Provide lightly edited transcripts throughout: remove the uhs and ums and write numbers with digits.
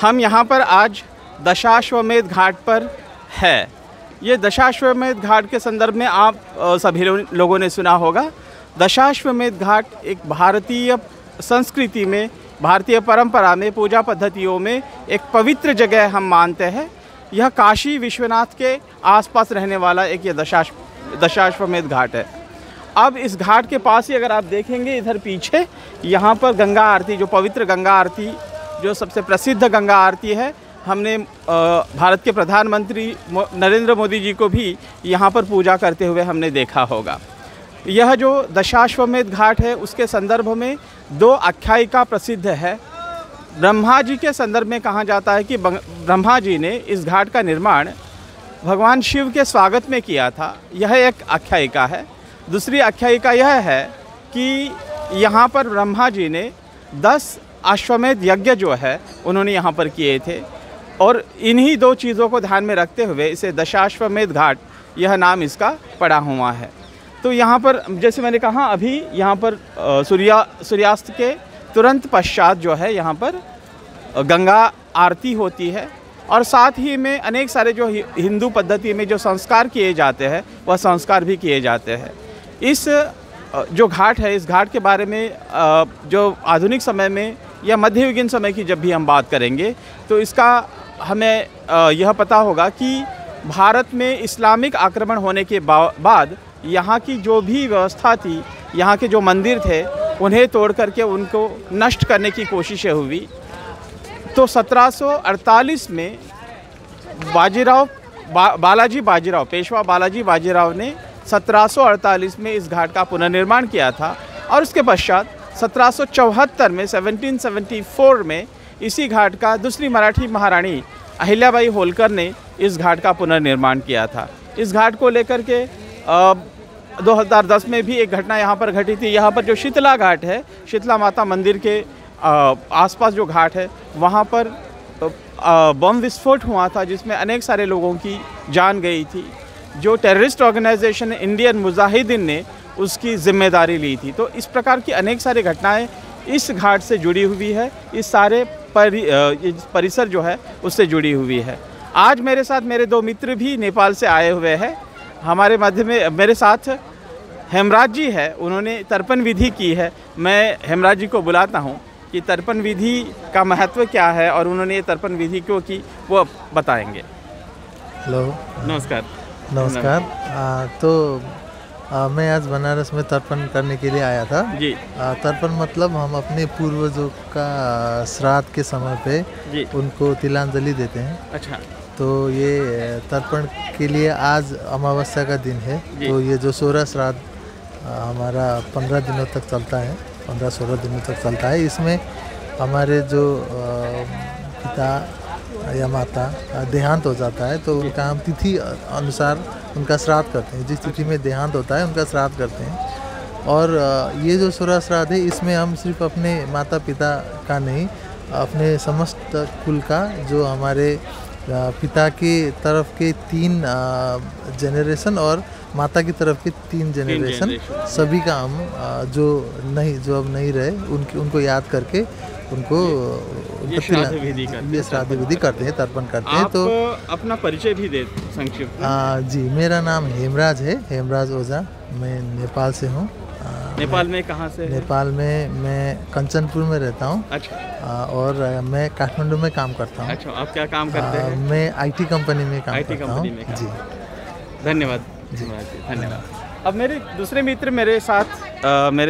हम यहाँ पर आज दशाश्वमेध घाट पर है। ये दशाश्वमेध घाट के संदर्भ में आप सभी लोगों ने सुना होगा। दशाश्वमेध घाट एक भारतीय संस्कृति में, भारतीय परंपरा में, पूजा पद्धतियों में एक पवित्र जगह हम मानते हैं। यह काशी विश्वनाथ के आसपास रहने वाला एक ये दशाश्वमेध घाट है। अब इस घाट के पास ही अगर आप देखेंगे, इधर पीछे यहाँ पर गंगा आरती, जो पवित्र गंगा आरती, जो सबसे प्रसिद्ध गंगा आरती है, हमने भारत के प्रधानमंत्री नरेंद्र मोदी जी को भी यहाँ पर पूजा करते हुए हमने देखा होगा। यह जो दशाश्वमेध घाट है, उसके संदर्भ में दो आख्यायिका प्रसिद्ध है। ब्रह्मा जी के संदर्भ में कहा जाता है कि ब्रह्मा जी ने इस घाट का निर्माण भगवान शिव के स्वागत में किया था। यह एक आख्यायिका है। दूसरी आख्यायिका यह है कि यहाँ पर ब्रह्मा जी ने 10 अश्वमेध यज्ञ जो है उन्होंने यहाँ पर किए थे, और इन्हीं दो चीज़ों को ध्यान में रखते हुए इसे दशाश्वमेध घाट यह नाम इसका पड़ा हुआ है। तो यहाँ पर जैसे मैंने कहा, अभी यहाँ पर सूर्यास्त के तुरंत पश्चात जो है यहाँ पर गंगा आरती होती है, और साथ ही में अनेक सारे जो हिंदू पद्धति में जो संस्कार किए जाते हैं वह संस्कार भी किए जाते हैं। इस जो घाट है, इस घाट के बारे में जो आधुनिक समय में या मध्ययुगीन समय की जब भी हम बात करेंगे तो इसका हमें यह पता होगा कि भारत में इस्लामिक आक्रमण होने के बाद यहाँ की जो भी व्यवस्था थी, यहाँ के जो मंदिर थे, उन्हें तोड़ करके उनको नष्ट करने की कोशिशें हुई। तो 1748 में पेशवा बालाजी बाजीराव ने 1748 में इस घाट का पुनर्निर्माण किया था, और उसके पश्चात 1774 में 1774 में इसी घाट का दूसरी मराठी महारानी अहिल्याबाई होलकर ने इस घाट का पुनर्निर्माण किया था। इस घाट को लेकर के 2010 में भी एक घटना यहाँ पर घटी थी। यहाँ पर जो शीतला घाट है, शीतला माता मंदिर के आसपास जो घाट है, वहाँ पर बम विस्फोट हुआ था जिसमें अनेक सारे लोगों की जान गई थी। जो टेररिस्ट ऑर्गेनाइजेशन इंडियन मुजाहिदीन ने उसकी जिम्मेदारी ली थी। तो इस प्रकार की अनेक सारी घटनाएं इस घाट से जुड़ी हुई है, इस सारे परिसर जो है उससे जुड़ी हुई है। आज मेरे साथ मेरे दो मित्र भी नेपाल से आए हुए हैं। हमारे मध्य में मेरे साथ हेमराज जी है, उन्होंने तर्पण विधि की है। मैं हेमराज जी को बुलाता हूँ कि तर्पण विधि का महत्व क्या है और उन्होंने ये तर्पण विधि क्यों की, वो बताएंगे। हेलो, नमस्कार। मैं आज बनारस में तर्पण करने के लिए आया था जी। तर्पण मतलब हम अपने पूर्वजों का श्राद्ध के समय पे जी उनको तिलांजलि देते हैं। अच्छा। तो ये तर्पण के लिए आज अमावस्या का दिन है। तो ये जो 16 श्राद्ध हमारा 15 दिनों तक चलता है, 15-16 दिनों तक चलता है। इसमें हमारे जो पिता या माता देहांत हो जाता है तो उनका हम तिथि अनुसार उनका श्राद्ध करते हैं। जिस तिथि में देहांत होता है उनका श्राद्ध करते हैं। और ये जो 16 श्राद्ध है, इसमें हम सिर्फ अपने माता पिता का नहीं, अपने समस्त कुल का, जो हमारे पिता की तरफ के 3 जनरेशन और माता की तरफ के 3 जनरेशन, सभी का हम जो अब नहीं रहे उनको याद करके उनको ये श्राद्ध विधि करते हैं, तर्पण करते हैं। तो अपना परिचय भी दे संक्षिप्त। जी, मेरा नाम हेमराज है, हेमराज ओझा। मैं नेपाल से हूँ। नेपाल में कहाँ से? नेपाल में मैं कंचनपुर में रहता हूँ। अच्छा। और मैं काठमांडू में काम करता हूँ। अच्छा, आप क्या काम करते हैं? मैं IT कंपनी में काम करता हूँ। जी, धन्यवाद जी, धन्यवाद। अब मेरे दूसरे मित्र मेरे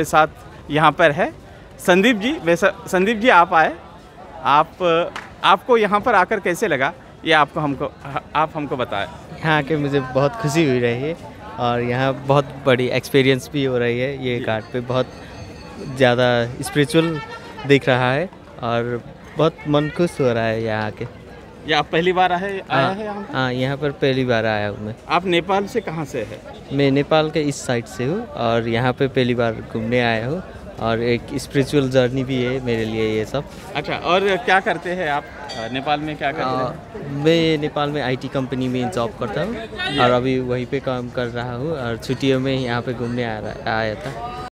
साथ यहाँ पर है संदीप जी। संदीप जी, आप आए, आपको यहाँ पर आकर कैसे लगा, ये आप हमको बताएं। यहाँ आके मुझे बहुत खुशी हुई रही है, और यहाँ बहुत बड़ी एक्सपीरियंस भी हो रही है। ये घाट पे बहुत ज़्यादा स्पिरिचुअल दिख रहा है और बहुत मन खुश हो रहा है यहाँ आके। ये आप पहली बार आया है यहाँ? हाँ, यहाँ पर पहली बार आया हूँ मैं। आप नेपाल से कहाँ से है? मैं नेपाल के इस साइड से हूँ और यहाँ पे पहली बार घूमने आया हूँ, और एक स्पिरिचुअल जर्नी भी है मेरे लिए ये सब। अच्छा, और क्या करते हैं आप नेपाल में, क्या करते हैं? मैं नेपाल में IT कंपनी में जॉब करता हूँ और अभी वहीं पे काम कर रहा हूँ, और छुट्टियों में यहाँ पे घूमने आया था।